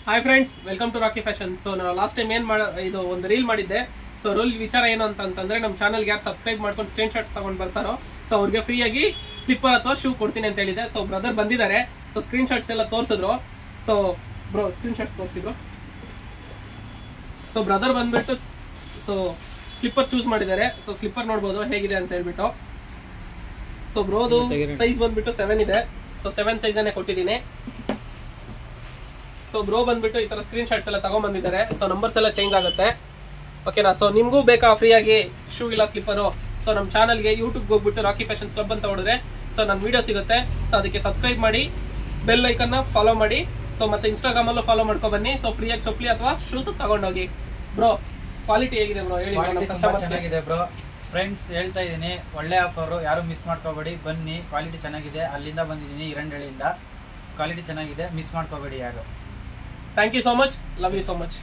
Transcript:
Hi friends, welcome to Rocky fashion. So ನಾನು last time ಇದು ಒಂದು ರೀಲ್ ಮಾಡಿದ್ದೆ. ಸೊ ರೂಲ್ ವಿಚಾರ ಏನು ಅಂತಂದ್ರೆ, ನಮ್ಮ ಚಾನಲ್ಗೆ ಯಾರು ಸಬ್ಸ್ಕ್ರೈಬ್ ಮಾಡ್ಕೊಂಡು ಸ್ಕ್ರೀನ್ ಶಾಟ್ಸ್ ತಗೊಂಡು ಬರ್ತಾರೋ ಸೊ ಅವ್ರಿಗೆ ಫ್ರೀಯಾಗಿ ಸ್ಲಿಪ್ಪರ್ ಅಥವಾ ಶೂ ಕೊಡ್ತೀನಿ ಅಂತ ಹೇಳಿದೆ. ಸೊ ಬ್ರದರ್ ಬಂದಿದ್ದಾರೆ. ಸೊ ಸ್ಕ್ರೀನ್ ಶಾಟ್ಸ್ ಎಲ್ಲ ತೋರಿಸಿದ್ರು. ಸೊ ಬ್ರೋ ಸ್ಕ್ರೀನ್ ಶಾಟ್ಸ್ ತೋರಿಸಿದ್ರು. ಸೊ ಬ್ರದರ್ ಬಂದ್ಬಿಟ್ಟು ಸೊ ಸ್ಲಿಪ್ಪರ್ ಚೂಸ್ ಮಾಡಿದ್ದಾರೆ. ಸೊ ಸ್ಲಿಪ್ಪರ್ ನೋಡ್ಬೋದು ಹೇಗಿದೆ ಅಂತ ಹೇಳ್ಬಿಟ್ಟು. ಸೊ ಬ್ರೋದು ಸೈಜ್ ಬಂದ್ಬಿಟ್ಟು 7 ಇದೆ. ಸೊ 7 ಸೈಜನ್ನೇ ಕೊಟ್ಟಿದ್ದೀನಿ. ಸೊ ಬ್ರೋ ಬಂದ್ಬಿಟ್ಟು ಈ ತರ ಸ್ಕ್ರೀನ್ ಶಾಟ್ಸ್ ಎಲ್ಲ ತಗೊಂಡ್ಬಂದಿದ್ದಾರೆ. ಸೊ ನಂಬರ್ಸ್ ಎಲ್ಲ ಚೇಂಜ್ ಆಗುತ್ತೆ, ಓಕೆನಾ. ಸೊ ನಿಮ್ಗೂ ಬೇಕಾ ಫ್ರೀಯಾಗಿ ಶೂ ಇಲ್ಲ ಸ್ಲಿಪ್ಪರು? ಸೊ ನಮ್ಮ ಚಾನಲ್ಗೆ ಯೂಟ್ಯೂಬ್ಗೆ ಹೋಗ್ಬಿಟ್ಟು ರಾಕಿ ಫ್ಯಾಷನ್ಸ್ ಕ್ಲಬ್ ಅಂತ ಹೊಡೆದ್ರೆ ಸೊ ನನ್ನ ವಿಡಿಯೋ ಸಿಗುತ್ತೆ. ಸೊ ಅದಕ್ಕೆ ಸಬ್ಸ್ಕ್ರೈಬ್ ಮಾಡಿ, ಬೆಲ್ ಐಕನ್ನ ಫಾಲೋ ಮಾಡಿ. ಸೊ ಮತ್ತೆ ಇನ್ಸ್ಟಾಗ್ರಾಮಲ್ಲೂ ಫಾಲೋ ಮಾಡ್ಕೊ ಬನ್ನಿ. ಸೊ ಫ್ರೀಯಾಗಿ ಚಪ್ಪಲಿ ಅಥವಾ ಶೂಸ್ ತಗೊಂಡೋಗಿ. ಬ್ರೋ ಕ್ವಾಲಿಟಿ ಹೇಗಿದೆ ಬ್ರೋ ಹೇಳಿ? ನಮ್ಮ ಕಸ್ಟಮರ್ಸ್ ಚೆನ್ನಾಗಿದೆ ಬ್ರೋ. ಫ್ರೆಂಡ್ಸ್ ಹೇಳ್ತಾ ಇದ್ದೀನಿ, ಒಳ್ಳೆ ಆಫರು, ಯಾರು ಮಿಸ್ ಮಾಡ್ಕೋಬೇಡಿ, ಬನ್ನಿ. ಕ್ವಾಲಿಟಿ ಚೆನ್ನಾಗಿದೆ. ಅಲ್ಲಿಂದ ಬಂದಿದ್ದೀನಿ, ಇರಂಡಳ್ಳಿಯಿಂದ. ಕ್ವಾಲಿಟಿ ಚೆನ್ನಾಗಿದೆ, ಮಿಸ್ ಮಾಡ್ಕೋಬೇಡಿ ಯಾರು. Thank you so much, love you so much.